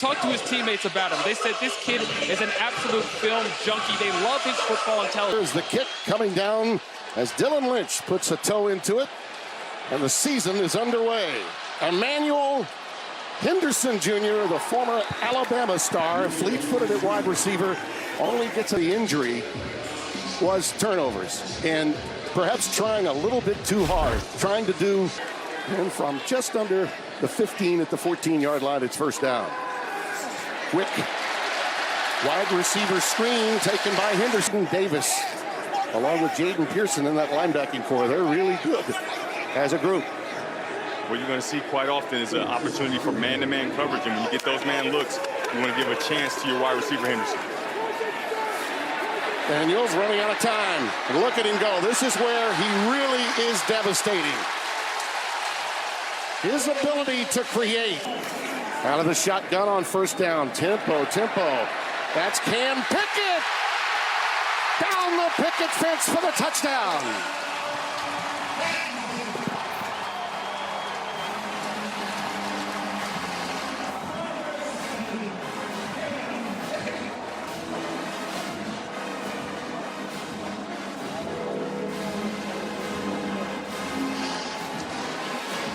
Talked to his teammates about him. They said this kid is an absolute film junkie. They love his football intelligence. There's the kick coming down as Dylan Lynch puts a toe into it, and the season is underway. Emmanuel Henderson Jr., the former Alabama star, fleet-footed at wide receiver, only gets the injury was turnovers, and perhaps trying a little bit too hard, trying to do, and from just under the 15 at the 14-yard line, it's first down. Quick wide receiver screen taken by Henderson. Davis, along with Jaden Pearson in that linebacking core. They're really good as a group. What you're going to see quite often is an opportunity for man-to-man coverage. And when you get those man looks, you want to give a chance to your wide receiver, Henderson. Daniels running out of time. Look at him go. This is where he really is devastating. His ability to create. Out of the shotgun on first down. Tempo. That's Cam Pickett. Down the picket fence for the touchdown.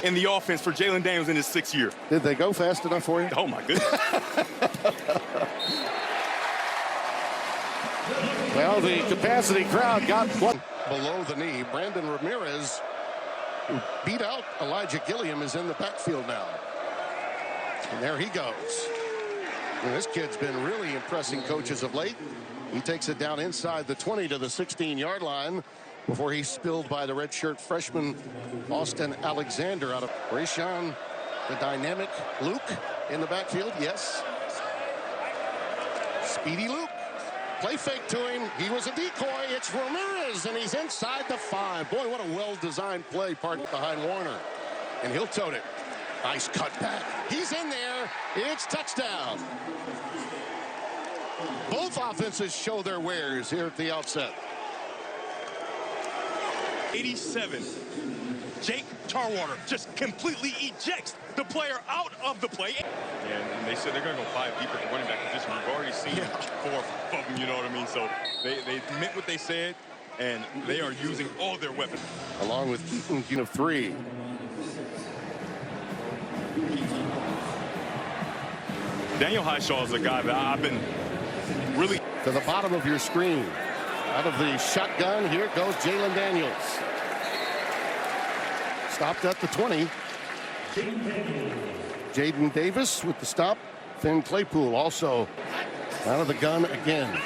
In the offense for Jalen Daniels in his 6th year. Did they go fast enough for you? Oh, my goodness. Well, the capacity crowd got one below the knee. Brandon Ramirez, who beat out Elijah Gilliam, is in the backfield now. And there he goes. And this kid's been really impressing coaches of late. He takes it down inside the 20 to the 16-yard line before he's spilled by the redshirt freshman Austin Alexander out of Rayshawn, the dynamic Luke in the backfield. Yes. Speedy Luke. Play fake to him. He was a decoy. It's Ramirez, and he's inside the 5. Boy, what a well-designed play, partner behind Warner. And he'll tote it. Nice cutback. He's in there. It's touchdown. Both offenses show their wares here at the outset. 87. Jake Tarwater just completely ejects the player out of the play. And they said they're going to go 5 deep at the running back position. We've already seen 4 of them, you know what I mean? So they meant what they said, and they are using all their weapons. Along with Keaton of 3. Daniel Highshaw is a guy that I've been really... To the bottom of your screen. Out of the shotgun, here goes Jalen Daniels. Stopped at the 20. Jaden Davis with the stop. Finn Claypool also out of the gun again.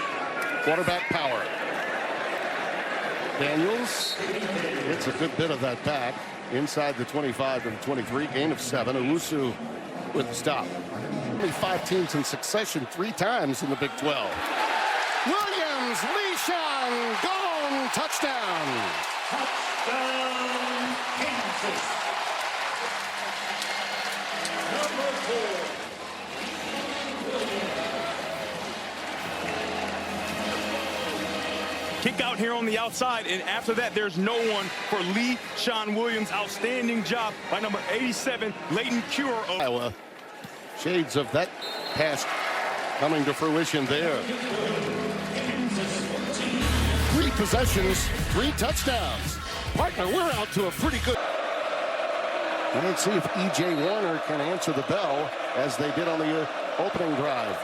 Quarterback power. Daniels gets a good bit of that back. Inside the 25 to the 23. Gain of 7. Owusu with the stop. Only 5 teams in succession 3 times in the Big 12. Williams, Leishon, gone, touchdown. Touchdown, Kansas. Number 4. Kick out here on the outside, and after that, there's no one for Leishon Williams. Outstanding job by number 87, Leighton Cure of Iowa. Shades of that pass coming to fruition there. 3 possessions, 3 touchdowns. Partner, we're out to a pretty good... Let's see if E.J. Warner can answer the bell as they did on the opening drive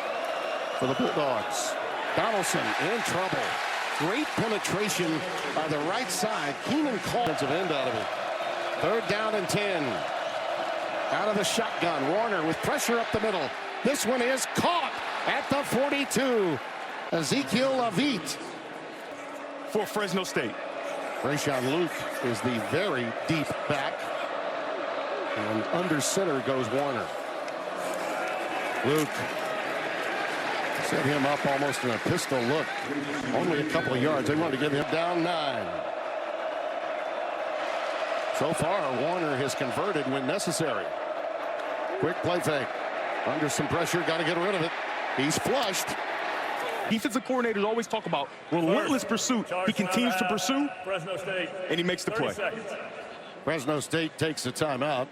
for the Bulldogs. Donaldson in trouble. Great penetration by the right side. Keenan Cole defensive end out of it. 3rd down and 10. Out of the shotgun. Warner with pressure up the middle. This one is caught at the 42. Ezekiel Levitt for Fresno State. Rayshawn Luke is the very deep back. And under center goes Warner. Luke set him up almost in a pistol look. Only a couple of yards. They wanted to get him down 9. So far, Warner has converted when necessary. Quick play fake. Under some pressure, got to get rid of it. He's flushed. Defensive coordinators always talk about relentless pursuit. He continues to pursue, Fresno State, and he makes the play. Fresno State takes the timeout.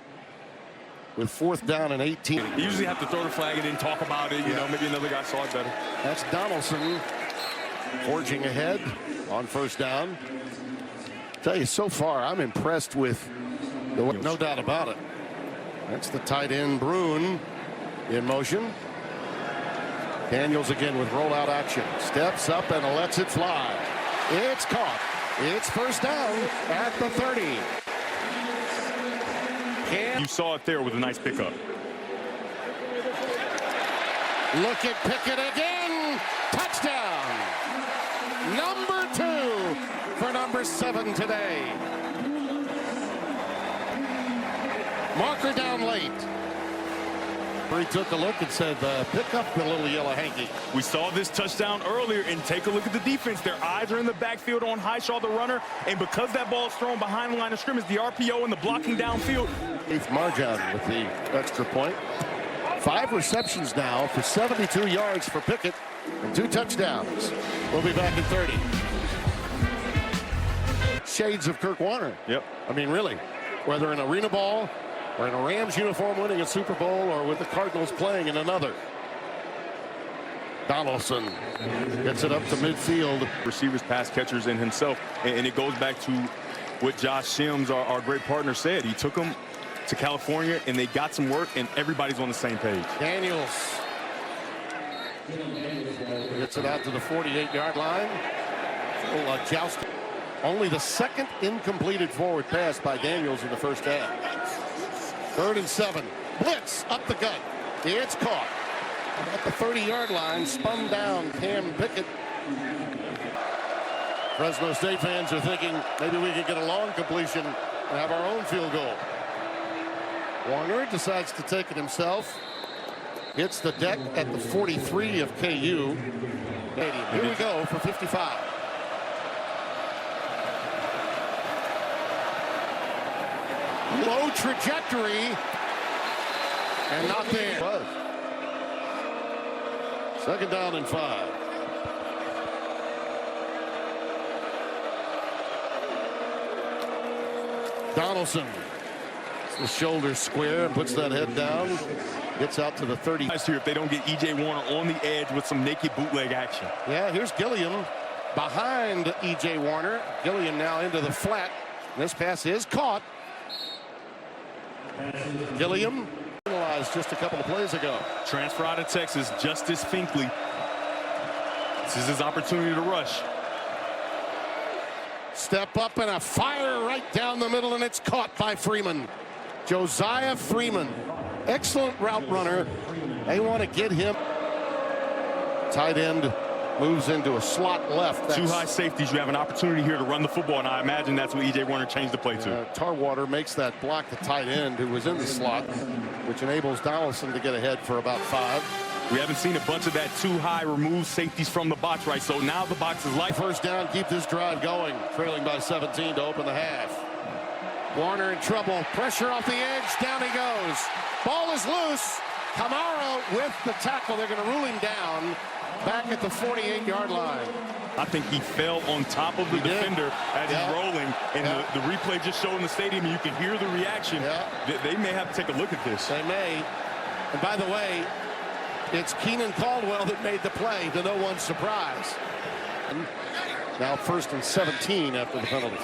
with 4th down and 18. You usually have to throw the flag and then talk about it. You know, maybe another guy saw it better. That's Donaldson forging ahead on 1st down. Tell you, so far, I'm impressed with no doubt about it. That's the tight end, Bruin, in motion. Daniels again with rollout action. Steps up and lets it fly. It's caught. It's 1st down at the 30. You saw it there with a nice pickup. Look at Pickett again. Touchdown. Number 2 for number 7 today. Marker down late. He took a look and said, pick up the little yellow hanky. We saw this touchdown earlier, and take a look at the defense. Their eyes are in the backfield on Highshaw, the runner, and because that ball is thrown behind the line of scrimmage, the RPO and the blocking downfield. 8th Marjan with the extra point. 5 receptions now for 72 yards for Pickett and 2 touchdowns. We'll be back in 30. Shades of Kirk Warner. Yep. I mean, really, whether in arena ball or in a Rams uniform winning a Super Bowl or with the Cardinals playing in another. Donaldson gets it up to midfield. Receivers, pass catchers, and himself. And it goes back to what Josh Sims, our great partner, said. He took them to California, and they got some work, and everybody's on the same page. Daniels gets it out to the 48-yard line. Jousting. Only the 2nd incompleted forward pass by Daniels in the 1st half. 3rd and 7. Blitz up the gut. It's caught. At the 30-yard line, spun down Cam Pickett. Fresno State fans are thinking maybe we could get a long completion and have our own field goal. Warner decides to take it himself. Hits the deck at the 43 of KU. Here we go for 55. Low trajectory and not there. 2nd down and 5. Donaldson. The shoulder square and puts that head down. Gets out to the 30. Here if they don't get E.J. Warner on the edge with some naked bootleg action. Yeah, here's Gilliam behind E.J. Warner. Gilliam now into the flat. This pass is caught. Gilliam penalized just a couple of plays ago. Transfer out of Texas, Justice Finkley. This is his opportunity to rush. Step up and a fire right down the middle, and it's caught by Freeman. Josiah Freeman, excellent route runner. They want to get him. Tight end moves into a slot left. Two high safeties. You have an opportunity here to run the football, and I imagine that's what E.J. Warner changed the play to. Tarwater makes that block the tight end who was in the slot, which enables Donaldson to get ahead for about 5. We haven't seen a bunch of that too high remove safeties from the box, right? So now the box is light. 1st down, keep this drive going. Trailing by 17 to open the half. Warner in trouble. Pressure off the edge. Down he goes. Ball is loose. Camaro with the tackle. They're going to rule him down back at the 48-yard line. I think he fell on top of the defender as he's rolling, and the replay just showed in the stadium, and you can hear the reaction. They may have to take a look at this. They may. And by the way, it's Keenan Caldwell that made the play, to no one's surprise. Now 1st and 17 after the penalty.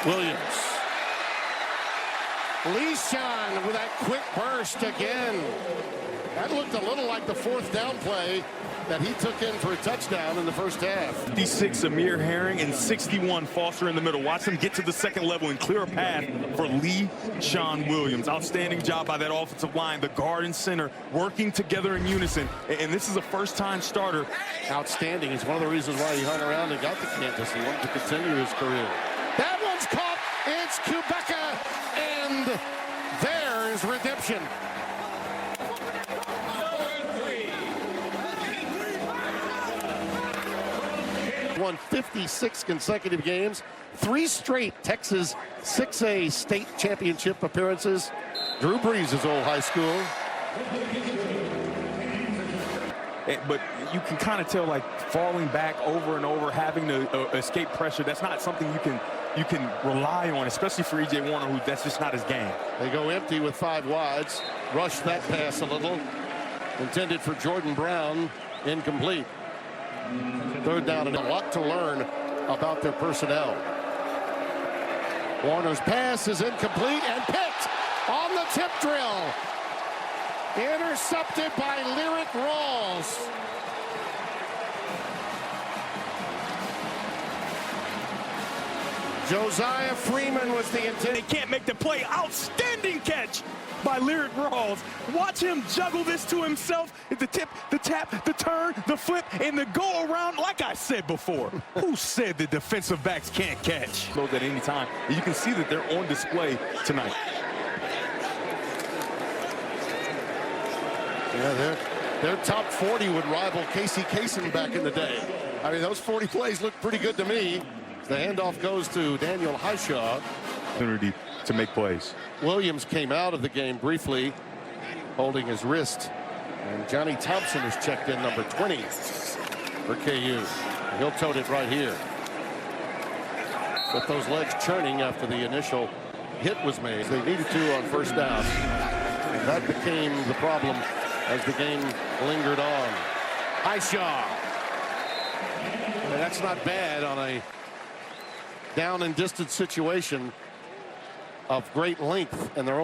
Williams. Leishon with that quick burst again. That looked a little like the 4th down play that he took in for a touchdown in the 1st half. 56 Amir Herring and 61 Foster in the middle. Watch them get to the 2nd level and clear a path for Leishon Williams. Outstanding job by that offensive line. The guard and center working together in unison. And this is a 1st-time starter. Outstanding. It's one of the reasons why he hung around and got to Kansas. He wanted to continue his career. That one's caught. It's Kubeka. And there's redemption. 56 consecutive games, 3 straight Texas 6A state championship appearances. Drew Brees' old high school. But you can kind of tell, like, falling back over and over, having to escape pressure. That's not something you can you can rely on, especially for E.J. Warner, who that's just not his game. They go empty with 5 wides. Rush that pass a little. Intended for Jordan Brown. Incomplete. 3rd down, and a lot to learn about their personnel. Warner's pass is incomplete and picked on the tip drill. Intercepted by Lyric Rawls. Josiah Freeman was the intent. They can't make the play. Outstanding catch by Lyric Rawls. Watch him juggle this to himself. The tip, the tap, the turn, the flip, and the go around. Like I said before, who said the defensive backs can't catch? Those at any time. And you can see that they're on display tonight. Yeah, their top 40 would rival Casey Kasem back in the day. I mean, those 40 plays look pretty good to me. The handoff goes to Daniel Highshaw. Opportunity to make plays. Williams came out of the game briefly, holding his wrist. And Johnny Thompson is checked in, number 20 for KU. He'll tote it right here. With those legs churning after the initial hit was made. They needed to on 1st down. And that became the problem as the game lingered on. Highshaw. And that's not bad on a down and distance situation of great length. And they're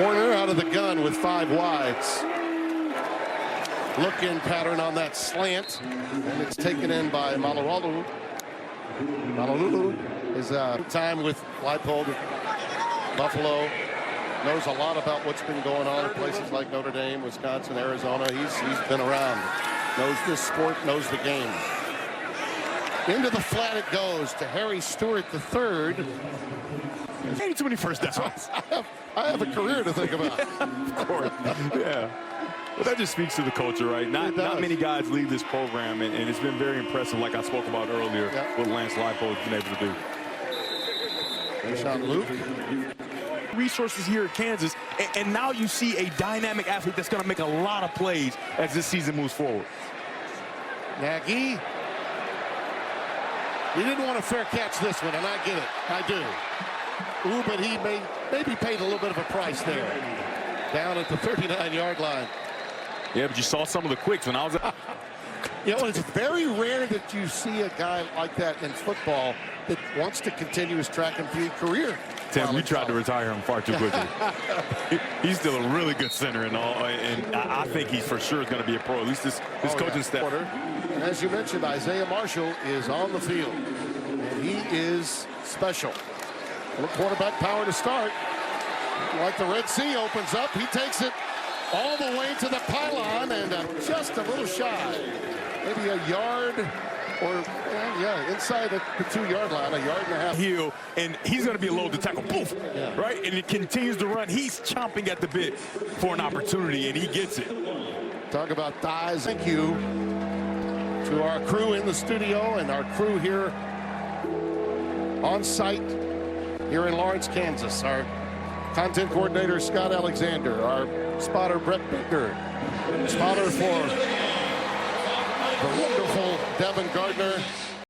Warner out of the gun with 5 wides. Look-in pattern on that slant, and it's taken in by Malolulu. Malolulu is time with Leipold. Buffalo knows a lot about what's been going on in places like Notre Dame, Wisconsin, Arizona. He's been around, knows this sport, knows the game. Into the flat it goes to Harry Stewart III. Ain't too many first downs. I have a career to think about. Of course, yeah. Well, that just speaks to the culture, right? Not many guys leave this program, and it's been very impressive, like I spoke about earlier, what Lance Leipold has been able to do. Deshaun Luke. Resources here at Kansas, and now you see a dynamic athlete that's going to make a lot of plays as this season moves forward. Nagy. He didn't want a fair catch this one, and I get it. I do. Ooh, but he maybe paid a little bit of a price there. Down at the 39-yard line. Yeah, but you saw some of the quicks when I was... You know, it's very rare that you see a guy like that in football that wants to continue his track and field career. Tim, you tried to retire him far too quickly. He's still a really good center and all, and I think he for sure is going to be a pro. At least this coaching staff. And as you mentioned, Isaiah Marshall is on the field, and he is special. A little quarterback power to start. Like the Red Sea opens up, he takes it all the way to the pylon and just a little shy. Maybe a yard or, inside the 2-yard line, a yard and a half. Heel, and he's going to be a load to tackle. Poof, right? And it continues to run. He's chomping at the bit for an opportunity, and he gets it. Talk about thighs. Thank you to our crew in the studio and our crew here on site here in Lawrence, Kansas. Our content coordinator, Scott Alexander. Our spotter, Brett Bittner. Spotter for the wonderful Devin Gardner.